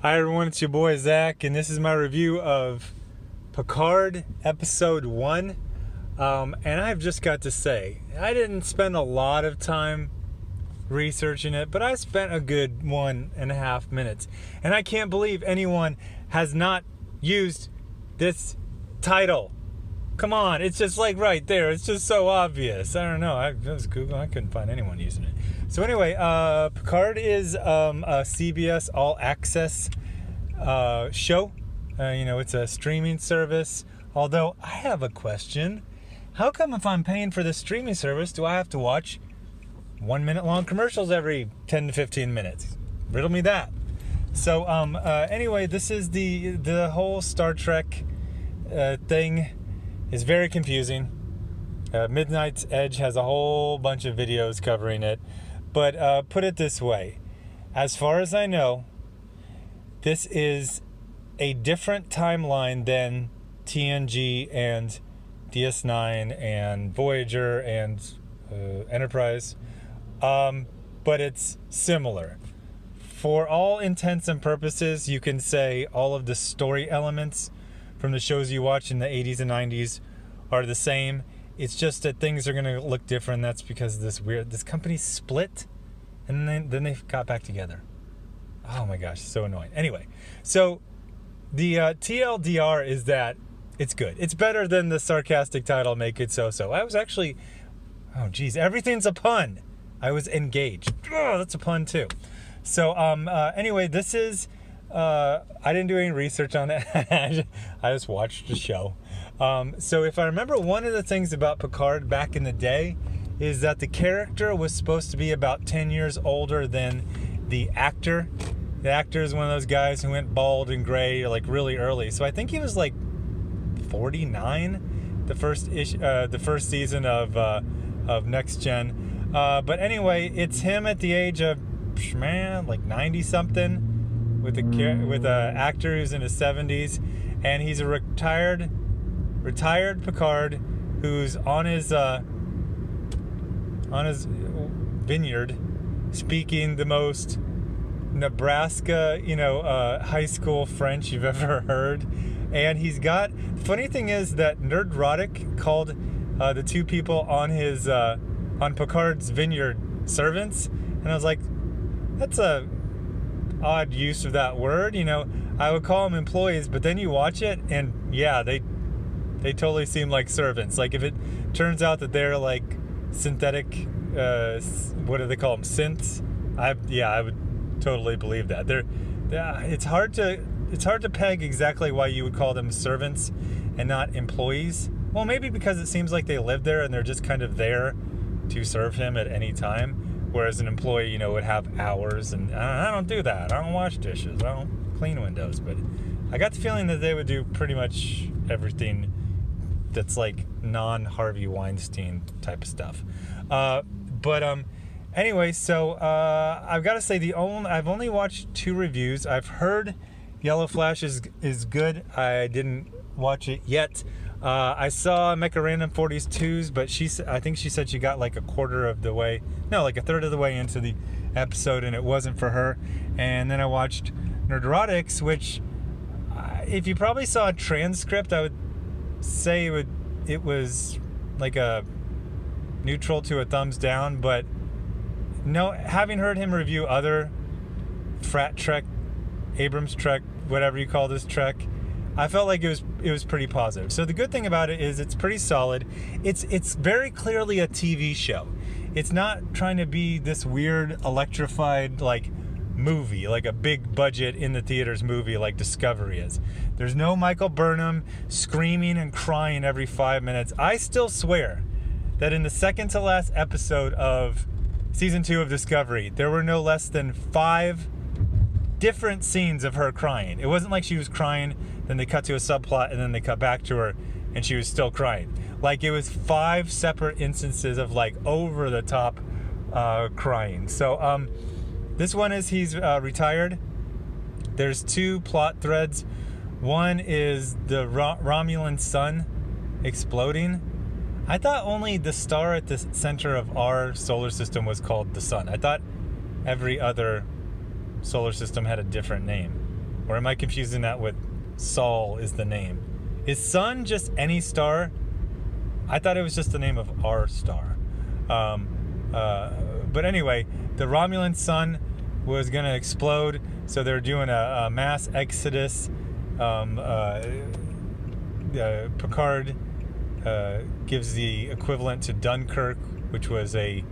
Hi everyone, it's your boy Zach, and this is my review of PICARD Episode 1. And I've just got to say, I didn't spend a lot of time researching it, but I spent a good 1.5 minutes. And I can't believe anyone has not used this title. Come on, it's just like right there. It's just so obvious. I don't know. I was Googling. I couldn't find anyone using it. So anyway, PICARD is a CBS All Access show. It's a streaming service. Although I have a question. How come if I'm paying for this streaming service, do I have to watch 1 minute long commercials every 10 to 15 minutes? Riddle me that. So anyway, this is the whole Star Trek thing is very confusing. Midnight's Edge has a whole bunch of videos covering it. But put it this way. As far as I know, this is a different timeline than TNG and DS9 and Voyager and Enterprise. But it's similar. For all intents and purposes, you can say all of the story elements from the shows you watch in the 80s and 90s are the same. It's just that things are going to look different. That's because this company split and then they got back together. Oh my gosh, so annoying. Anyway, so the TLDR is that it's good. It's better than the sarcastic title, Make It So-So. I was actually, oh geez, everything's a pun. I was engaged. Oh, that's a pun too. So anyway, this is, I didn't do any research on it. I just watched the show. So if I remember, one of the things about PICARD back in the day is that the character was supposed to be about 10 years older than the actor. The actor is one of those guys who went bald and gray like really early. So I think he was like 49 the first season of Next Gen. But anyway, it's him at the age of like 90 something with a actor who's in his 70s, and he's a retired PICARD who's on his vineyard speaking the most Nebraska, high school French you've ever heard. And he's got, funny thing is that Nerdrotic called the two people on his on PICARD's vineyard servants, and I was like, that's a odd use of that word. I would call them employees, but then you watch it and yeah, they totally seem like servants. Like if it turns out that they're like synthetic, what do they call them, synths? I would totally believe that. It's hard to peg exactly why you would call them servants and not employees. Well, maybe because it seems like they live there and they're just kind of there to serve him at any time, whereas an employee, would have hours, and I don't do that. I don't wash dishes. I don't clean windows. But I got the feeling that they would do pretty much everything that's like non-Harvey Weinstein type of stuff. Anyway, so I've got to say I've only watched 2 reviews. I've heard Yellow Flash is good. I didn't watch it yet. I saw Mecha Random 40's 2s, but I think she said she got like a third of the way into the episode, and it wasn't for her. And then I watched Nerdrotics, which if you probably saw a transcript, I would say it was like a neutral to a thumbs down. But no, having heard him review other frat Trek, Abrams Trek, whatever you call this Trek, I felt like it was pretty positive. So the good thing about it is it's pretty solid. It's very clearly a TV show. It's not trying to be this weird electrified like movie, like a big budget in the theaters movie like Discovery is. There's no Michael Burnham screaming and crying every 5 minutes. I still swear that in the second to last episode of season 2 of Discovery, there were no less than 5 different scenes of her crying. It wasn't like she was crying, then they cut to a subplot, and then they cut back to her, and she was still crying. Like it was 5 separate instances of like over the top crying. So this one is he's retired. There's 2 plot threads. One is the Romulan sun exploding. I thought only the star at the center of our solar system was called the sun. I thought every other solar system had a different name. Or am I confusing that with Sol is the name? Is Sun just any star? I thought it was just the name of our star. But anyway, the Romulan sun was going to explode, so they're doing a mass exodus. Picard gives the equivalent to Dunkirk, which was a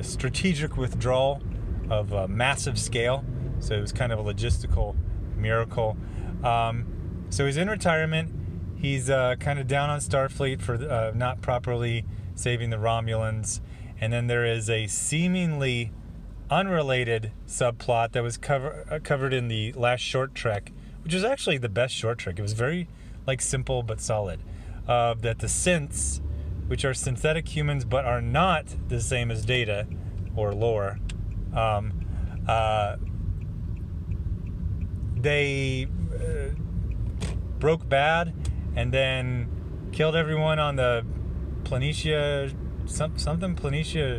strategic withdrawal of a massive scale. So it was kind of a logistical miracle. So he's in retirement. He's kind of down on Starfleet for not properly saving the Romulans. And then there is a seemingly unrelated subplot that was covered in the last short trek, which was actually the best short trek. It was very simple but solid. That the synths, which are synthetic humans but are not the same as Data or Lore, they broke bad and then killed everyone on the Planitia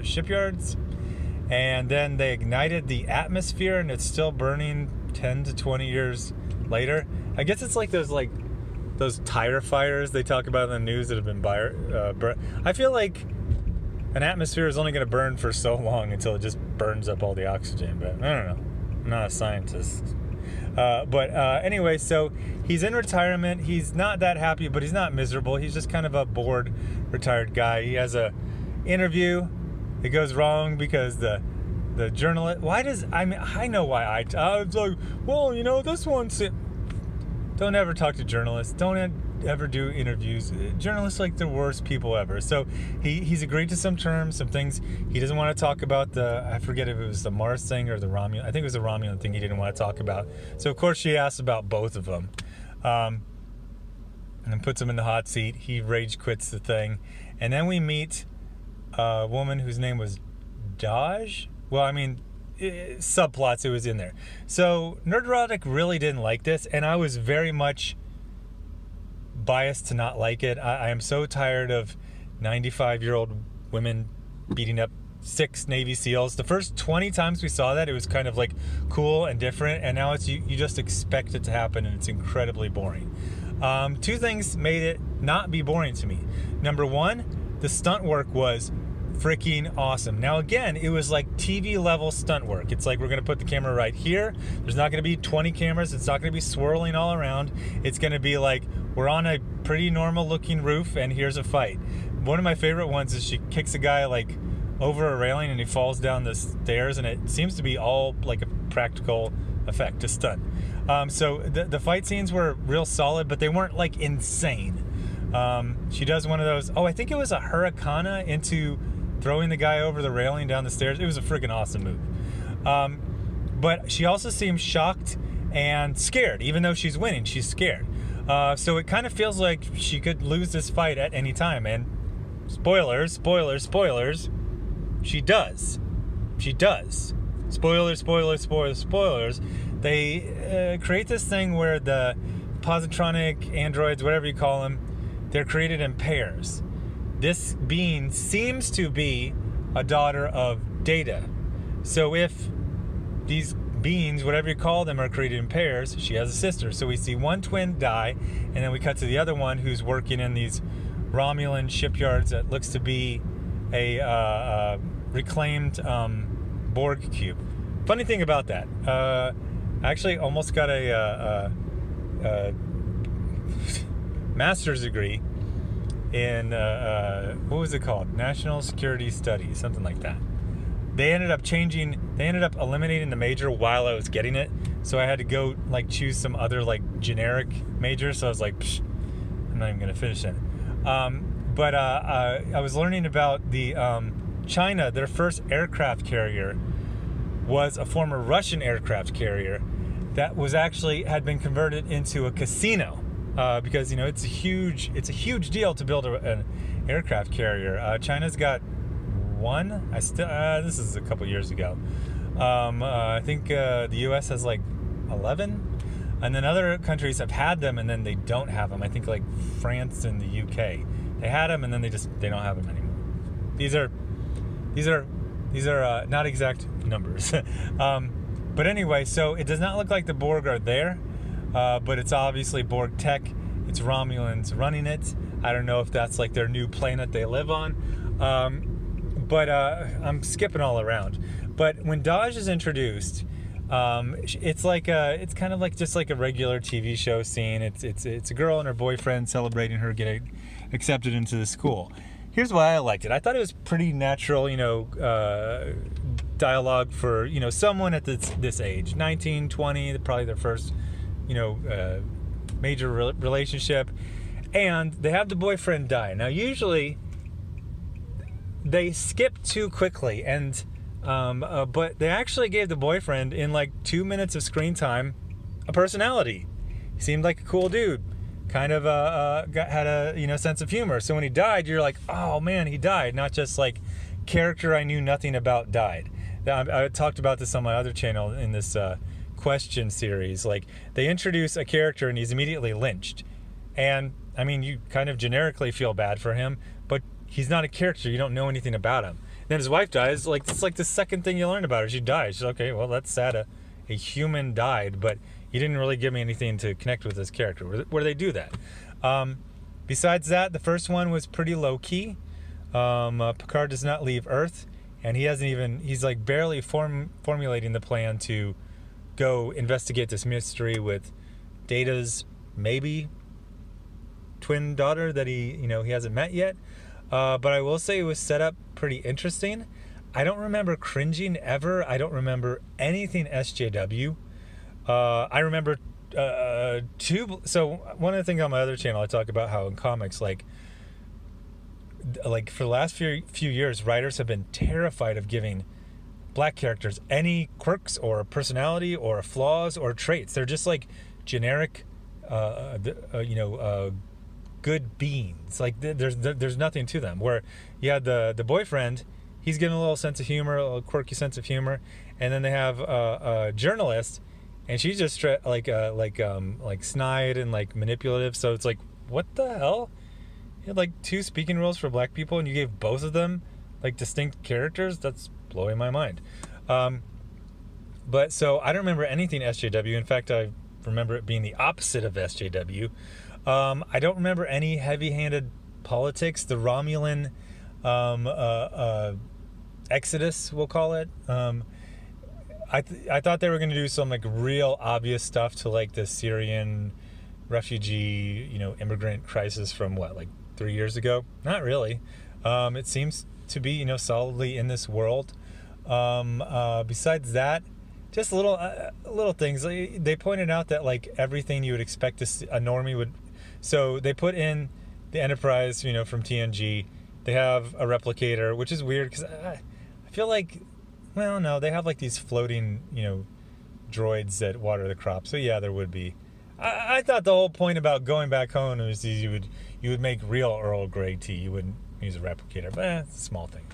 shipyards, and then they ignited the atmosphere and it's still burning 10 to 20 years later. I guess it's like those tire fires they talk about in the news that have been burned. I feel like an atmosphere is only going to burn for so long until it just burns up all the oxygen, but I don't know. I'm not a scientist. Anyway, so he's in retirement. He's not that happy, but he's not miserable. He's just kind of a bored, retired guy. He has a interview. It goes wrong because the journalist. I know why I was like, well, this one's. Don't ever talk to journalists. Don't ever do interviews. Journalists are like the worst people ever. So he's agreed to some terms, some things he doesn't want to talk about. I forget if it was the Mars thing or the Romulan. I think it was the Romulan thing he didn't want to talk about. So of course she asks about both of them, and then puts him in the hot seat. He rage quits the thing, and then we meet a woman whose name was Daj. Well, I mean, subplots, it was in there. So Nerdrotic really didn't like this, and I was very much biased to not like it. I am so tired of 95-year-old women beating up 6 Navy SEALs. The first 20 times we saw that, it was kind of cool and different, and now it's you just expect it to happen, and it's incredibly boring. 2 things made it not be boring to me. Number 1, the stunt work was freaking awesome. Now again, it was like TV level stunt work. It's like we're going to put the camera right here. There's not going to be 20 cameras. It's not going to be swirling all around. It's going to be like we're on a pretty normal looking roof and here's a fight. One of my favorite ones is she kicks a guy over a railing and he falls down the stairs, and it seems to be all like a practical effect, a stunt. So the fight scenes were real solid, but they weren't insane. She does one of those, I think it was a hurricane into throwing the guy over the railing down the stairs. It was a freaking awesome move. But she also seems shocked and scared. Even though she's winning, she's scared. So it kind of feels like she could lose this fight at any time. And spoilers, she does. Spoilers. They create this thing where the positronic androids, whatever you call them, they're created in pairs. This being seems to be a daughter of Data. So if these beings, whatever you call them, are created in pairs, she has a sister. So we see one twin die, and then we cut to the other one who's working in these Romulan shipyards that looks to be a reclaimed Borg cube. Funny thing about that, I actually almost got a master's degree in what was it called? National Security Studies, something like that. They ended up eliminating the major while I was getting it, so I had to go choose some other generic major. So I was like, psh, I'm not even gonna finish it. But I was learning about the China. Their first aircraft carrier was a former Russian aircraft carrier that was had been converted into a casino. Because it's a huge deal to build an aircraft carrier. China's got one. This is a couple years ago. I think the U.S. has 11, and then other countries have had them, and then they don't have them. I think France and the UK, they had them, and then they don't have them anymore. These are not exact numbers. But anyway, so it does not look like the Borg are there, but it's obviously Borg tech. It's Romulans running it. I don't know if that's like their new planet they live on. But I'm skipping all around. But when Daj is introduced, it's like it's kind of like just like a regular TV show scene. It's a girl and her boyfriend celebrating her getting accepted into the school. Here's why I liked it. I thought it was pretty natural, dialogue for someone at this age, 19, 20, probably their first major relationship, and they have the boyfriend die. Now usually they skip too quickly, and but they actually gave the boyfriend, in like 2 minutes of screen time, a personality. He seemed like a cool dude, kind of had a sense of humor. So when he died, you're like, oh man, he died, not just like character I knew nothing about died. I talked about this on my other channel in this question series. Like, they introduce a character and he's immediately lynched, and I mean, you kind of generically feel bad for him, but he's not a character. You don't know anything about him. Then his wife dies. Like, it's like the second thing you learn about her. She dies. She's okay, well, that's sad. A human died, but you didn't really give me anything to connect with this character. Where do they do that? Besides that, the first one was pretty low key. Picard does not leave Earth, and he's like barely formulating the plan to go investigate this mystery with Data's maybe twin daughter that he hasn't met yet. But I will say it was set up pretty interesting. I don't remember cringing ever. I don't remember anything SJW. I remember so one of the things on my other channel, I talk about how in comics, like for the last few years, writers have been terrified of giving black characters any quirks or personality or flaws or traits. They're just like generic good beings. Like there's nothing to them. Where you had the boyfriend, he's getting a little sense of humor, a little quirky sense of humor, and then they have a journalist, and she's just like snide and like manipulative. So it's like, what the hell? You had like 2 speaking roles for black people, and you gave both of them like distinct characters. That's blowing my mind. But so I don't remember anything SJW. In fact, I remember it being the opposite of SJW. I don't remember any heavy-handed politics. The Romulan exodus, we'll call it. I thought they were going to do some like real obvious stuff to like the Syrian refugee, immigrant crisis from like 3 years ago. Not really. It seems to be, solidly in this world. Besides that, just little things. They pointed out that like everything you would expect to see, a normie would. So they put in the Enterprise, from TNG. They have a replicator, which is weird because I feel like, well, no, they have like these floating, droids that water the crops. So yeah, there would be. I thought the whole point about going back home was you would make real Earl Grey tea. You wouldn't use a replicator, but it's a small thing.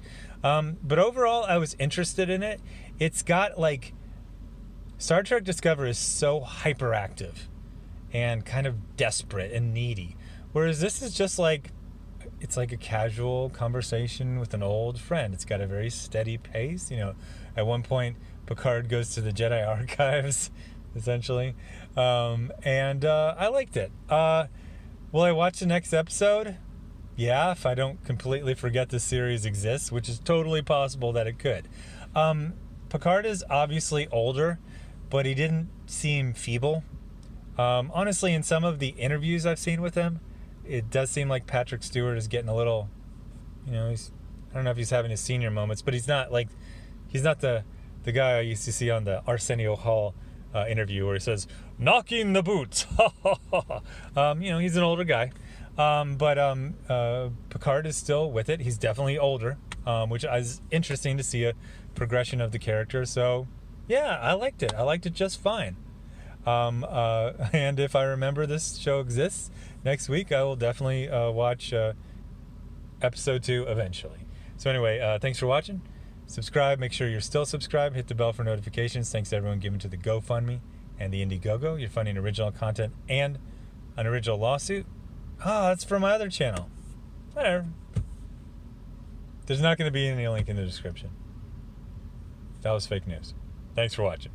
But overall, I was interested in it. It's got like, Star Trek Discovery is so hyperactive and kind of desperate and needy, whereas this is just like, it's like a casual conversation with an old friend. It's got a very steady pace. At one point, Picard goes to the Jedi archives, essentially, and I liked it. Will I watch the next episode? Yeah, if I don't completely forget the series exists, which is totally possible that it could. Picard is obviously older, but he didn't seem feeble. Honestly, in some of the interviews I've seen with him, it does seem like Patrick Stewart is getting a little, I don't know if he's having his senior moments, but he's not the guy I used to see on the Arsenio Hall interview where he says, knocking the boots. He's an older guy. But Picard is still with it. He's definitely older, which is interesting to see a progression of the character. So yeah, I liked it. I liked it just fine. And if I remember this show exists, next week I will definitely watch episode 2 eventually. So anyway, thanks for watching. Subscribe. Make sure you're still subscribed. Hit the bell for notifications. Thanks to everyone giving to the GoFundMe and the Indiegogo. You're funding original content and an original lawsuit. That's from my other channel. Whatever. There's not going to be any link in the description. That was fake news. Thanks for watching.